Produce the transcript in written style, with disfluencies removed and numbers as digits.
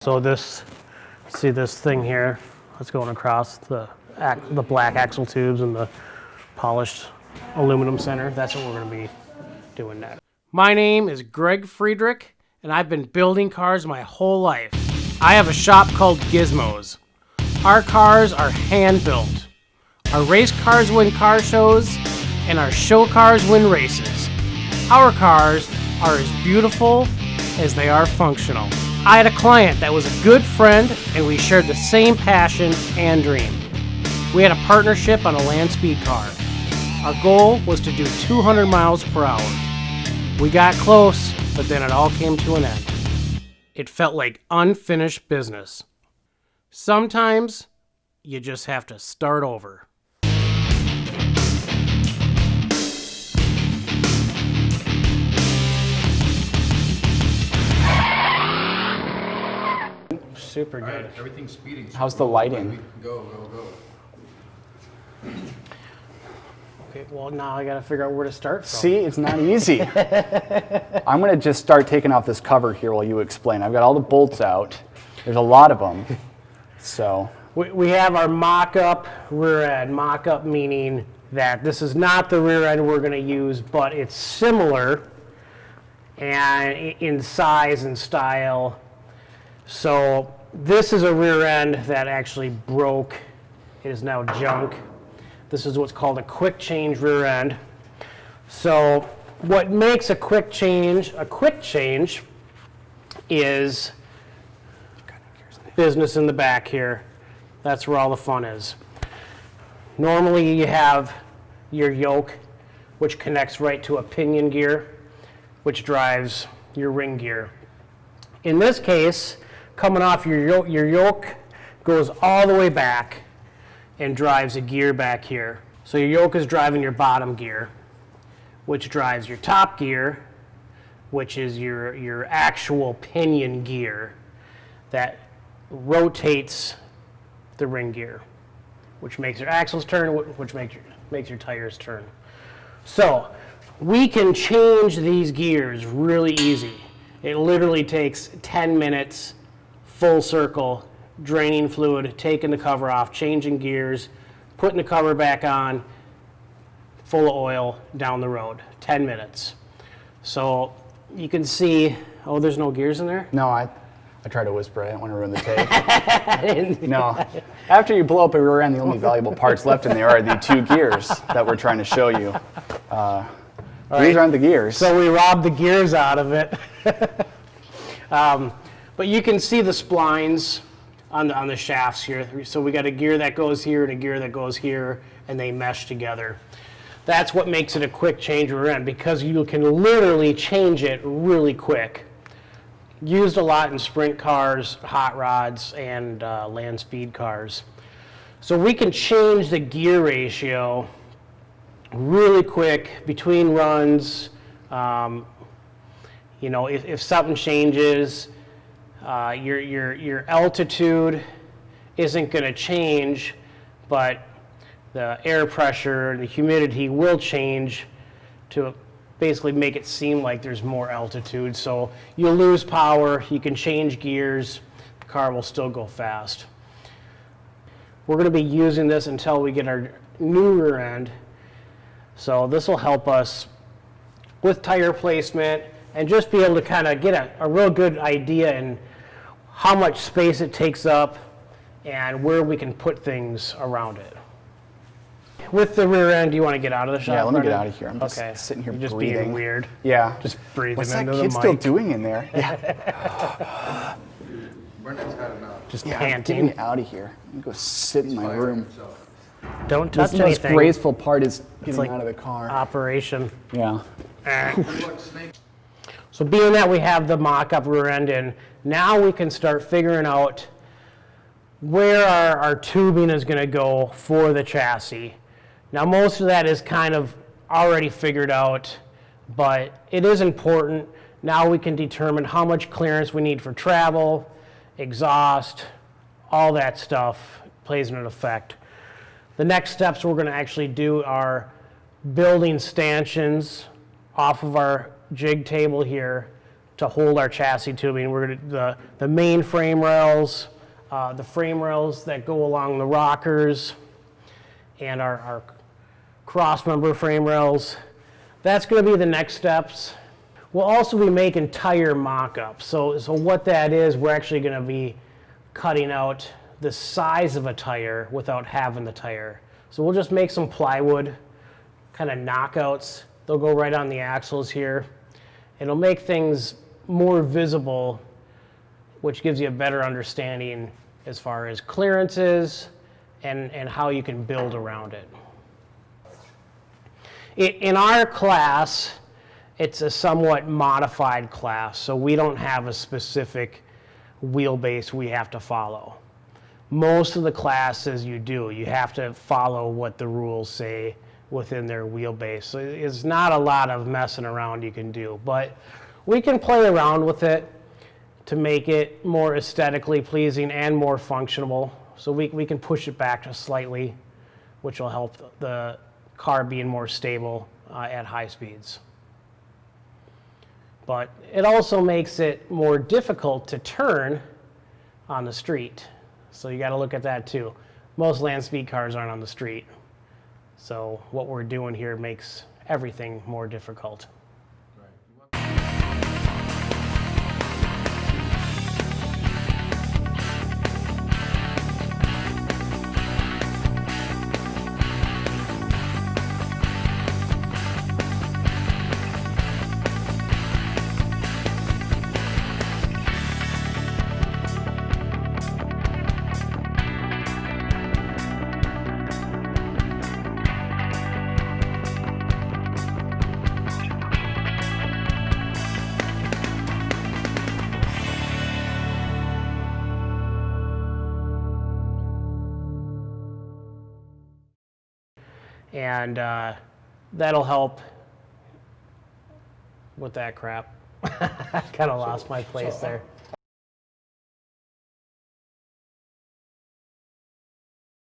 So see this thing here that's going across the black axle tubes and the polished aluminum center? That's what we're going to be doing next. My name is Greg Friedrich, and I've been building cars my whole life. I have a shop called Gizmos. Our cars are hand-built. Our race cars win car shows, and our show cars win races. Our cars are as beautiful as they are functional. I had a client that was a good friend, and we shared the same passion and dream. We had a partnership on a land speed car. Our goal was to do 200 miles per hour. We got close, but then it all came to an end. It felt like unfinished business. Sometimes you just have to start over. Super good. Right, everything's speeding. How's the lighting? Go. Okay, well now I gotta figure out where to start from. See, it's not easy. I'm gonna just start taking off this cover here while you explain. I've got all the bolts out. There's a lot of them. So we have our mock-up rear end. Mock-up meaning that this is not the rear end we're gonna use, but it's similar and in size and style. So this is a rear end that actually broke. It is now junk. This is what's called a quick change rear end. So what makes a quick change is business in the back here. That's where all the fun is. Normally you have your yoke, which connects right to a pinion gear, which drives your ring gear. In this case, coming off your yoke goes all the way back and drives a gear back here. So your yoke is driving your bottom gear, which drives your top gear, which is your actual pinion gear that rotates the ring gear, which makes your axles turn, which makes your tires turn. So we can change these gears really easy. It literally takes 10 minutes, full circle, draining fluid, taking the cover off, changing gears, putting the cover back on, full of oil, down the road, 10 minutes. So you can see, oh, there's no gears in there? no, I try to whisper. I didn't want to ruin the tape. No. After you blow up a rear end, the only valuable parts left in there are the two gears that we're trying to show you. These aren't the gears. So we robbed the gears out of it. But you can see the splines on the shafts here. So we got a gear that goes here and a gear that goes here, and they mesh together. That's what makes it a quick change rear end, because you can literally change it really quick. Used a lot in sprint cars, hot rods, and land speed cars. So we can change the gear ratio really quick between runs. You know, if something changes, your altitude isn't going to change, but the air pressure, the humidity will change to basically make it seem like there's more altitude. So you'll lose power, you can change gears, the car will still go fast. We're going to be using this until we get our new rear end. So this will help us with tire placement and just be able to kind of get a real good idea in how much space it takes up and where we can put things around it. With the rear end, do you want to get out of the shop? Yeah, let me Brennan? get out of here. I'm just sitting here You're just breathing. being weird. Yeah. Just breathing What's that into the kid mic. still doing in there? Yeah. Brennan's had enough. Just Get panting. me out of here. I'm going to go sit in my room. Don't That's touch the most anything. graceful part is getting like out of the car. Operation. Yeah. So being that we have the mock-up rear end in, now we can start figuring out where our tubing is going to go for the chassis. Now most of that is kind of already figured out, but it is important. Now we can determine how much clearance we need for travel, exhaust, all that stuff plays an effect. The next steps we're going to actually do are building stanchions off of our jig table here to hold our chassis tubing. We're gonna, the main frame rails, the frame rails that go along the rockers, and our cross member frame rails. That's going to be the next steps. We'll also be making tire mock-ups. So what that is, we're actually going to be cutting out the size of a tire without having the tire. So we'll just make some plywood kind of knockouts. They'll go right on the axles here. It'll make things more visible, which gives you a better understanding as far as clearances and how you can build around it. In our class, it's a somewhat modified class, so we don't have a specific wheelbase we have to follow. Most of the classes you do, you have to follow what the rules say within their wheelbase. So it's not a lot of messing around you can do, but we can play around with it to make it more aesthetically pleasing and more functional. So we can push it back just slightly, which will help the car being more stable at high speeds. But it also makes it more difficult to turn on the street. So you got to look at that too. Most land speed cars aren't on the street. So what we're doing here makes everything more difficult. And that'll help with that crap. I kind of lost my place there.